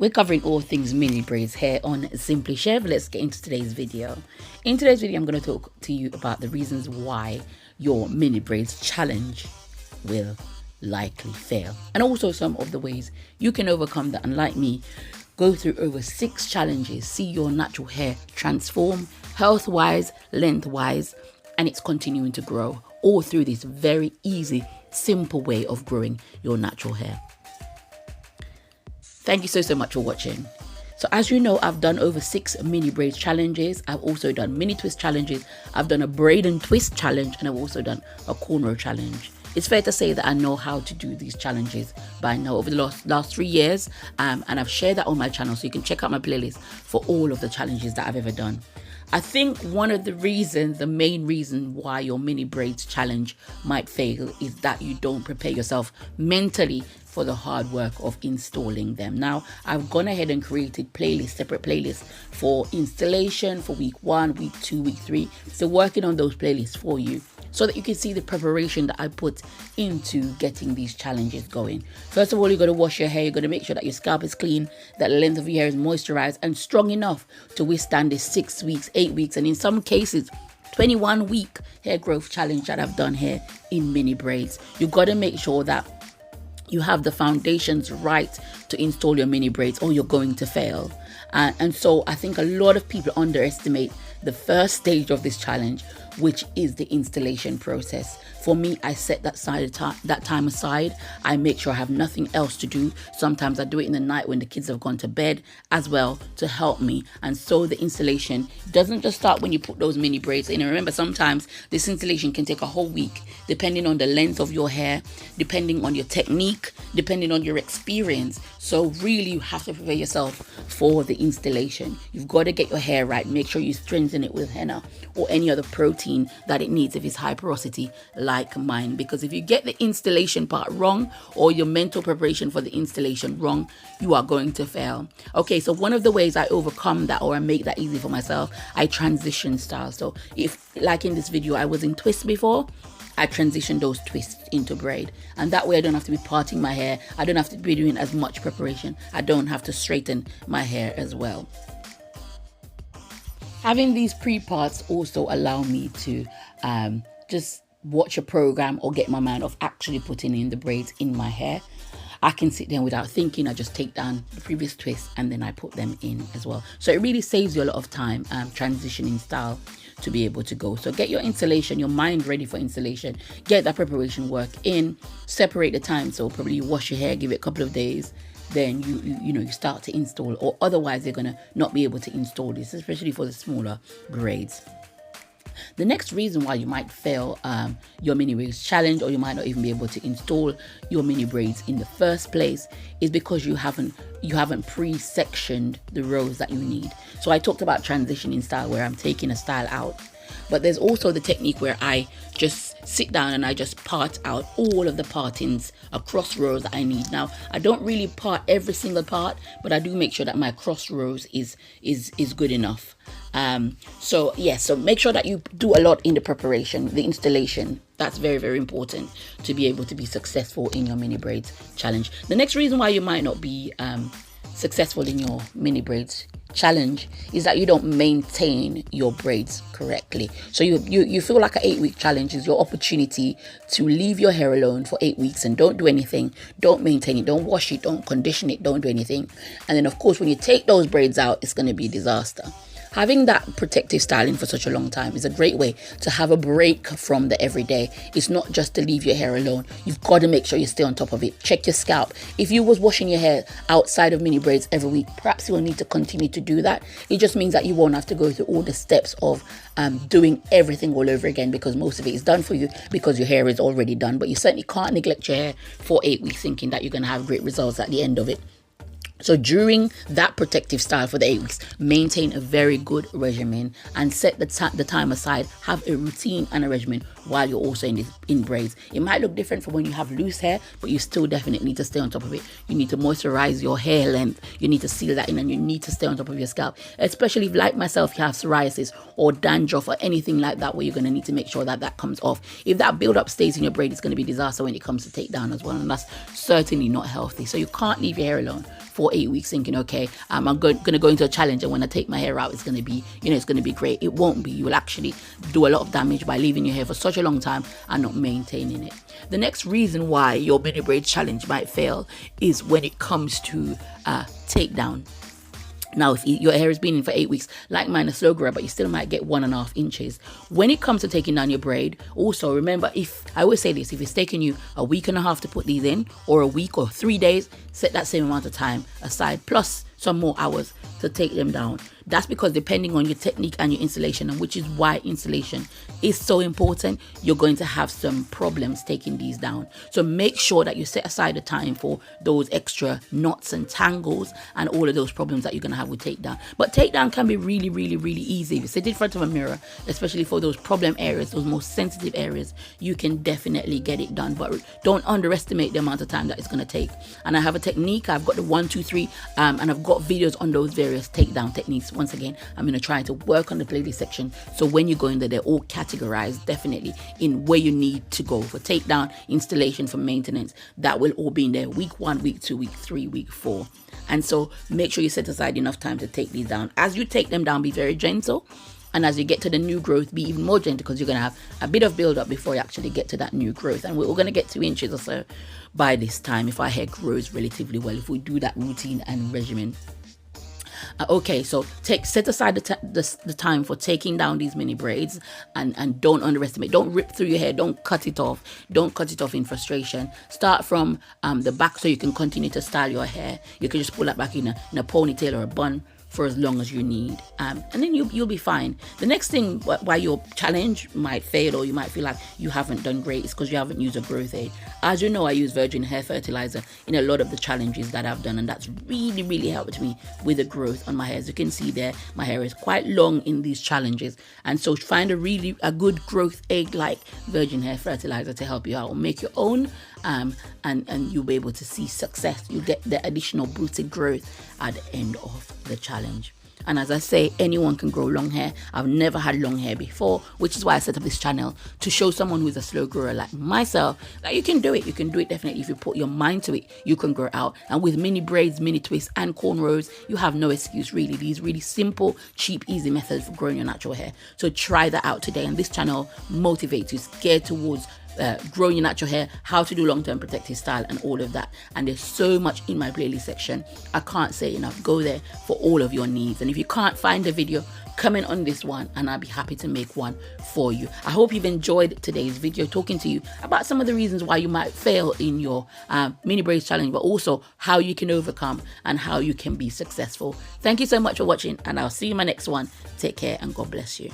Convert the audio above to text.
We're covering all things mini braids here on Simply Shev. Let's get into today's video. In today's video, I'm going to talk to you about the reasons why your mini braids challenge will likely fail, and also some of the ways you can overcome that, and like me, go through over 6 challenges, see your natural hair transform health-wise, length-wise, and it's continuing to grow all through this very easy, simple way of growing your natural hair. Thank you so much for watching. So as you know, I've done over 6 mini braids challenges. I've also done mini twist challenges. I've done a braid and twist challenge, and I've also done a cornrow challenge. It's fair to say that I know how to do these challenges by now over the last 3 years, and I've shared that on my channel, so you can check out my playlist for all of the challenges that I've ever done. I think one of the reasons, the main reason why your mini braids challenge might fail is that you don't prepare yourself mentally for the hard work of installing them. Now, I've gone ahead and created separate playlists for installation for week 1, week 2, week 3. So working on those playlists for you so that you can see the preparation that I put into getting these challenges going. First of all, you're going to wash your hair. You're going to make sure that your scalp is clean, that the length of your hair is moisturized and strong enough to withstand this 6 weeks, 8 weeks, and in some cases, 21-week hair growth challenge that I've done here in mini braids. You've got to make sure that you have the foundations right to install your mini braids, or you're going to fail. And so I think a lot of people underestimate the first stage of this challenge, which is the installation process. For me, I set that time aside. I make sure I have nothing else to do. Sometimes I do it in the night when the kids have gone to bed as well, to help me. And so the installation doesn't just start when you put those mini braids in. And remember, sometimes this installation can take a whole week, depending on the length of your hair, depending on your technique, depending on your experience. So really, you have to prepare yourself for the installation. You've got to get your hair right. Make sure you strengthen it with henna or any other protein that it needs if it's high porosity like mine. Because if you get the installation part wrong, or your mental preparation for the installation wrong, you are going to fail. Okay, so one of the ways I overcome that, or I make that easy for myself, I transition style. So if, like in this video, I was in twist before, I transition those twists into braid, and that way I don't have to be parting my hair. I don't have to be doing as much preparation. I don't have to straighten my hair as well. Having these pre-parts also allow me to just watch a program or get my mind off actually putting in the braids in my hair. I can sit there without thinking. I just take down the previous twist and then I put them in as well. So it really saves you a lot of time transitioning style to be able to go. So get your installation, your mind ready for installation, get that preparation work in, separate the time. So probably you wash your hair, give it a couple of days, then you start to install, or otherwise you're gonna not be able to install this, especially for the smaller braids. The next reason why you might fail your mini braids challenge, or you might not even be able to install your mini braids in the first place, is because you haven't pre-sectioned the rows that you need. So I talked about transitioning style, where I'm taking a style out, but there's also the technique where I just sit down and I just part out all of the partings across rows that I need. Now, I don't really part every single part, but I do make sure that my cross rows is good enough. So make sure that you do a lot in the preparation, the installation. That's very, very important to be able to be successful in your mini braids challenge. The next reason why you might not be successful in your mini braids challenge is that you don't maintain your braids correctly. So you feel like an 8-week challenge is your opportunity to leave your hair alone for 8 weeks and don't do anything, don't maintain it, don't wash it, don't condition it, don't do anything. And then of course, when you take those braids out, it's going to be a disaster. Having that protective styling for such a long time is a great way to have a break from the everyday. It's not just to leave your hair alone. You've got to make sure you stay on top of it. Check your scalp. If you was washing your hair outside of mini braids every week, perhaps you will need to continue to do that. It just means that you won't have to go through all the steps of doing everything all over again, because most of it is done for you because your hair is already done. But you certainly can't neglect your hair for 8 weeks thinking that you're going to have great results at the end of it. So during that protective style for the 8 weeks, maintain a very good regimen and set the time aside. Have a routine and a regimen while you're also in braids. It might look different from when you have loose hair, but you still definitely need to stay on top of it. You need to moisturize your hair length. You need to seal that in, and you need to stay on top of your scalp. Especially if, like myself, you have psoriasis or dandruff or anything like that, where you're going to need to make sure that that comes off. If that build-up stays in your braid, it's going to be a disaster when it comes to takedown as well, and that's certainly not healthy. So you can't leave your hair alone for 8 weeks thinking, okay, I'm going to go into a challenge, and when I take my hair out, it's going to be, it's going to be great. It won't be. You will actually do a lot of damage by leaving your hair for such a long time and not maintaining it. The next reason why your mini braid challenge might fail is when it comes to takedown. Now, if your hair has been in for 8 weeks, like mine, a slow grower, but you still might get 1.5 inches. When it comes to taking down your braid, also remember, I always say this, if it's taking you a week and a half to put these in, or a week or 3 days, set that same amount of time aside, plus some more hours to take them down. That's because depending on your technique and your installation, and which is why installation is so important, you're going to have some problems taking these down. So make sure that you set aside the time for those extra knots and tangles and all of those problems that you're going to have with takedown. But takedown can be really, really, really easy. If you sit in front of a mirror, especially for those problem areas, those most sensitive areas, you can definitely get it done. But don't underestimate the amount of time that it's going to take. And I have a technique. I've got the 1, 2, 3, and I've got videos on those various takedown techniques. Once again, I'm going to try to work on the playlist section, so when you go in there, they're all categorized definitely in where you need to go for takedown, installation, for maintenance. That will all be in there: week 1, week 2, week 3, week 4. And so make sure you set aside enough time to take these down. As you take them down, be very gentle. And as you get to the new growth, be even more gentle, because you're going to have a bit of build up before you actually get to that new growth. And we're going to get 2 inches or so by this time if our hair grows relatively well, if we do that routine and regimen. Okay, so set aside the time for taking down these mini braids, and don't underestimate. Don't rip through your hair. Don't cut it off. Don't cut it off in frustration. Start from the back so you can continue to style your hair. You can just pull that back in a ponytail or a bun for as long as you need, and then you'll be fine. The next thing why your challenge might fail, or you might feel like you haven't done great, is because you haven't used a growth aid. As you know, I use virgin hair fertilizer in a lot of the challenges that I've done, and that's really, really helped me with the growth on my hair. As you can see there, my hair is quite long in these challenges, and so find a good growth aid like virgin hair fertilizer to help you out, or make your own, and you'll be able to see success. You'll get the additional boosted growth at the end of the challenge. And as I say, anyone can grow long hair. I've never had long hair before, which is why I set up this channel, to show someone who's a slow grower like myself that you can do it. You can do it definitely. If you put your mind to it, you can grow out. And with mini braids, mini twists, and cornrows, you have no excuse really. These really simple, cheap, easy methods for growing your natural hair. So try that out today. And this channel motivates you, scared towards growing your natural hair, how to do long-term protective style, and all of that. And there's so much in my playlist section. I can't say enough. Go there for all of your needs. And if you can't find a video, comment on this one and I'll be happy to make one for you. I hope you've enjoyed today's video, talking to you about some of the reasons why you might fail in your mini braids challenge, but also how you can overcome and how you can be successful. Thank you so much for watching, and I'll see you in my next one. Take care and God bless you.